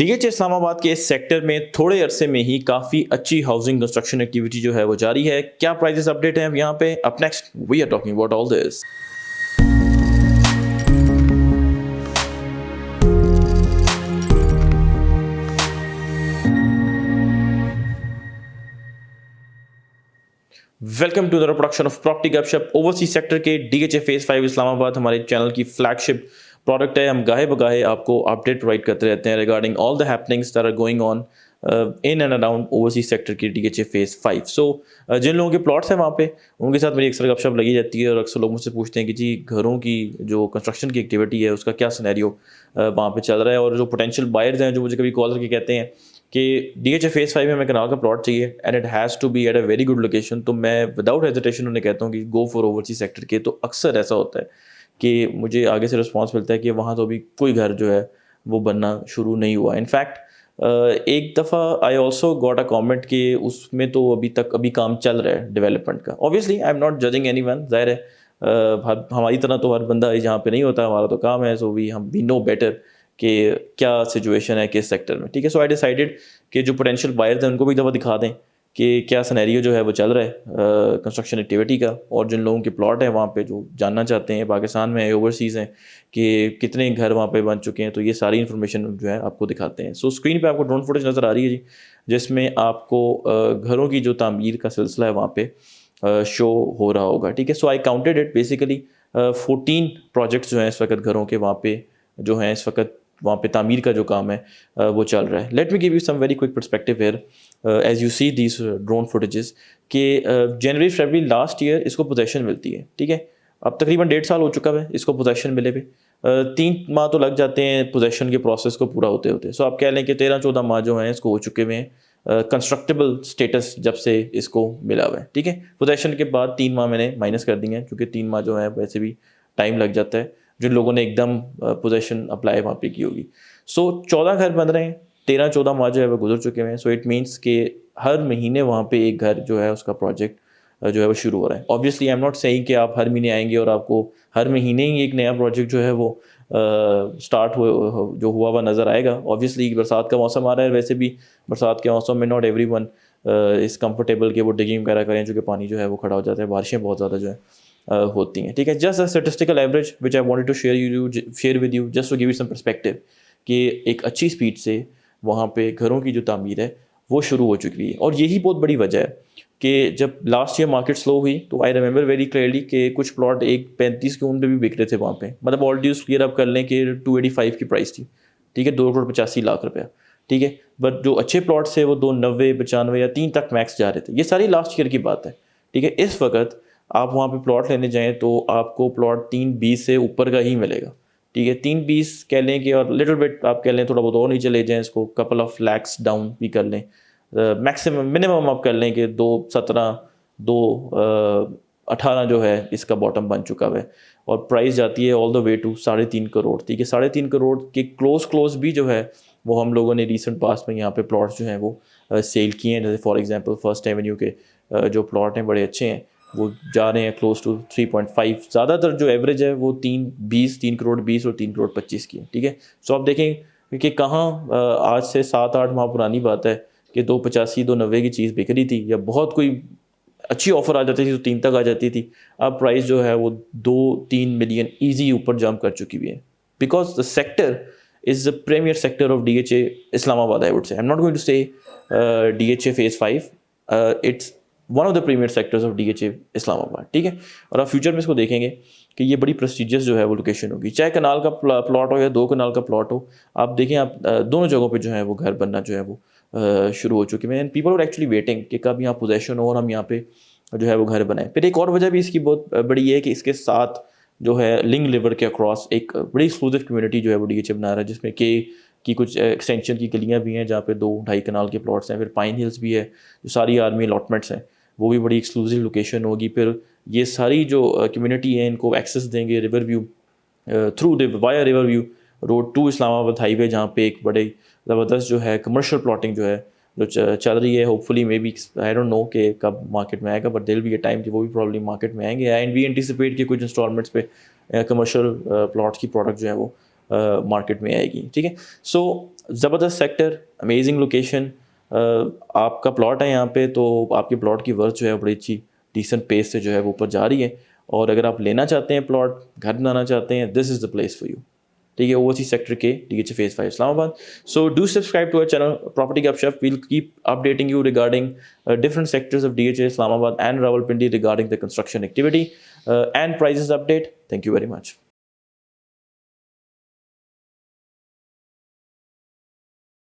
DH Islamabad के इस sector में थोड़े अरसे में ही काफ़ी अच्छी हाउसिंग कंस्ट्रक्शन एक्टिविटी जो है वो जारी है। क्या प्राइसेस अपडेट हैं यहाँ पे? Up next we are talking about all this. Welcome to the production of property Gupshup. Overseas sector के डीएचए फेज 5 इस्लामाबाद हमारे चैनल की फ्लैगशिप प्रोडक्ट है। हम गाहे बगाहे आपको अपडेट प्रोवाइड करते रहते हैं regarding all the happenings that are going on in and around overseas sector की डीएचए फेज 5। सो जिन लोगों के प्लॉट्स हैं वहाँ पे उनके साथ मेरी अक्सर गपशप लगी जाती है और अक्सर लोग मुझसे पूछते हैं कि जी घरों की जो कंस्ट्रक्शन की एक्टिविटी है उसका क्या सिनेरियो वहाँ पे चल रहा है। और जो पोटेंशियल बायर्स हैं जो मुझे कभी कॉल करके कहते हैं कि डीएचए फेज 5 में हमें कनाल का प्लॉट चाहिए and it has to be at a very good location, तो मैं विदाउट हेजिटेशन उन्हें कहता हूँ कि गो फॉर ओवरसीज सेक्टर के। तो अक्सर ऐसा होता है कि मुझे आगे से रिस्पांस मिलता है कि वहाँ तो अभी कोई घर जो है वो बनना शुरू नहीं हुआ। इनफैक्ट एक दफ़ा I also got a comment कि उसमें तो अभी काम चल रहा है डेवलपमेंट का। Obviously I am not judging any one, ज़ाहिर है हमारी तरह तो हर बंदा यहाँ पे नहीं होता, हमारा तो काम है। सो वी नो बेटर कि क्या सिचुएशन है किस सेक्टर में। ठीक है, सो आई डिसाइडेड कि जो पोटेंशियल बायर्स हैं उनको भी एक दफ़ा दिखा दें कि क्या सिनेरियो जो है वो चल रहा है कंस्ट्रक्शन एक्टिविटी का। और जिन लोगों के प्लॉट है वहाँ पे जो जानना चाहते हैं पाकिस्तान में है ओवरसीज़ हैं कि कितने घर वहाँ पे बन चुके हैं, तो ये सारी इन्फॉर्मेशन जो है आपको दिखाते हैं। सो स्क्रीन पे आपको ड्रोन फुटेज नज़र आ रही है जी, जिसमें आपको घरों की जो तामीर का सिलसिला है वहाँ पे शो हो रहा होगा। ठीक है, सो आई काउंटेड इट बेसिकली 14 प्रोजेक्ट्स जो हैं इस वक्त घरों के वहाँ पे जो हैं इस वक्त वहाँ पे तामीर का जो काम है वो चल रहा है। Let me give you some very quick perspective here as you see these drone footages कि जनवरी फरवरी लास्ट ईयर इसको पोजेशन मिलती है। ठीक है, अब तकरीबन 1.5 साल हो चुका है इसको पोजेशन मिले भी। 3 माह तो लग जाते हैं पोजेशन के प्रोसेस को पूरा होते होते। सो आप कह लें कि 13-14 माह जो हैं इसको हो चुके हुए हैं कंस्ट्रक्टेबल स्टेटस जब से इसको मिला हुआ है। ठीक है, पोजेशन के बाद 3 माह मैंने माइनस कर दिए हैं क्योंकि 3 माह जो है वैसे भी टाइम लग जाता है जिन लोगों ने एकदम पोजेशन अप्लाई वहाँ पे की होगी। सो 14 घर बन रहे हैं, 13-14 माह जो है वो गुजर चुके हैं। सो इट मीन्स कि हर महीने वहाँ पे एक घर जो है उसका प्रोजेक्ट जो है वो शुरू हो रहा है। Obviously I am not saying कि आप हर महीने आएंगे और आपको हर महीने ही एक नया प्रोजेक्ट जो है वो स्टार्ट जो हुआ हुआ नज़र आएगा। ऑब्वियसली बरसात का मौसम आ रहा है, वैसे भी बरसात के मौसम में not every one is comfortable कि वो डिगिंग वगैरह करें चूँकि पानी जो है वो खड़ा हो जाता है, बारिशें बहुत ज़्यादा जो है होती हैं। ठीक है, just a statistical average which I wanted to share with you just to give you some perspective कि एक अच्छी स्पीड से वहाँ पे घरों की जो तामीर है वो शुरू हो चुकी है। और यही बहुत बड़ी वजह है कि जब लास्ट ईयर मार्केट स्लो हुई तो आई रिमेंबर वेरी क्लियरली कि कुछ प्लॉट 1.35 के उन पे भी बिक रहे थे वहाँ पे। मतलब ऑलरेडी उस क्लियर आप कर लें कि 285 की प्राइस थी। ठीक है, 2,85,00,000 रुपया। ठीक है, बट जो अच्छे प्लॉट्स थे वो 290, 95 या 3 तक मैक्स जा रहे थे। ये सारी लास्ट ईयर की बात है। ठीक है, इस वक्त आप वहाँ पे प्लॉट लेने जाएँ तो आपको प्लॉट 320 से ऊपर का ही मिलेगा। ठीक है, 320 कह लें कि और लिटिल बिट आप कह लें थोड़ा बहुत और नीचे ले जाएँ इसको, कपल ऑफ लैक्स डाउन भी कर लें, मैक्सिमम मिनिमम आप कर लें कि 217 218 जो है इसका बॉटम बन चुका है और प्राइस जाती है all the way to 3.5 crore. ठीक है, 3.5 करोड़ के क्लोज भी जो है वो हम लोगों ने रिसेंट पास्ट में यहाँ पे प्लॉट्स जो हैं वो सेल किए हैं। जैसे फॉर एग्जांपल फर्स्ट एवेन्यू के जो प्लॉट हैं बड़े अच्छे हैं, वो जा रहे हैं क्लोज टू 3.5। ज़्यादातर जो एवरेज है वो 3 करोड़ 20 और 3 करोड़ 25 की है। ठीक है, सो आप देखें कि कहाँ आज से 7-8 माह पुरानी बात है कि 285 290 की चीज़ बिक रही थी या बहुत कोई अच्छी ऑफर आ जाती थी तो 3 तक आ जाती थी। अब प्राइस जो है वो 2-3 मिलियन ईजी ऊपर जंप कर चुकी हुई है because the sector is the premier sector of DHA Islamabad, I would say. I'm not going to say DHA phase 5. It's one of the premier sectors of DHA Islamabad. ठीक है, और आप future में इसको देखेंगे कि ये बड़ी प्रेस्टिजियस जो है वो लोकेशन होगी, चाहे कनाल का प्लॉट हो या 2 कनाल का प्लॉट हो। आप देखें आप दोनों जगहों पे जो है वो घर बनना जो है वो शुरू हो चुके हैं and people are actually waiting कि कब यहाँ पोजेशन हो और हम यहाँ पे जो है वो घर बनाएं। फिर एक और वजह भी इसकी बहुत बड़ी है कि इसके साथ जो है लिंग लिवर के अक्रॉस एक बड़ी एक्सक्लूसिव कम्युनिटी जो है वो डीएचए बना रहा है, जिसमें के की कुछ एक्सटेंशन की गलियाँ भी हैं जहाँ पे 2-2.5 कनाल के प्लॉट्स हैं। फिर पाइन हिल्स भी है, जो सारी आर्मी अलॉटमेंट्स हैं वो भी बड़ी एक्सक्लूसिव लोकेशन होगी। फिर ये सारी जो कम्युनिटी है इनको एक्सेस देंगे river view through via river view road to Islamabad highway, जहाँ पे एक बड़े ज़बरदस्त जो है कमर्शियल प्लॉटिंग जो है जो चल रही है। Hopefully maybe I don't know कि कब मार्केट में आएगा, but there will be a time कि वो भी प्रॉब्लम मार्केट में आएंगे एंड वी एंटिसिपेट कि कुछ इंस्टॉलमेंट्स पे कमर्शियल प्लॉट्स की प्रोडक्ट जो है वो मार्केट में आएगी। ठीक है, सो ज़बरदस्त सेक्टर, अमेजिंग लोकेशन, आपका प्लॉट है यहाँ पे, तो आपके प्लॉट की वर्थ जो है बड़ी अच्छी डिसेंट पेस से जो है वो ऊपर जा रही है। और अगर आप लेना चाहते हैं प्लॉट, घर बनाना चाहते हैं, this is the place for you. ठीक है, ओवरसीज सेक्टर के DHA Phase 5 Islamabad. So do subscribe to our channel property Gupshup. We'll keep updating you regarding different sectors of DHA Islamabad and Rawalpindi regarding the construction activity and prices update. Thank you very much.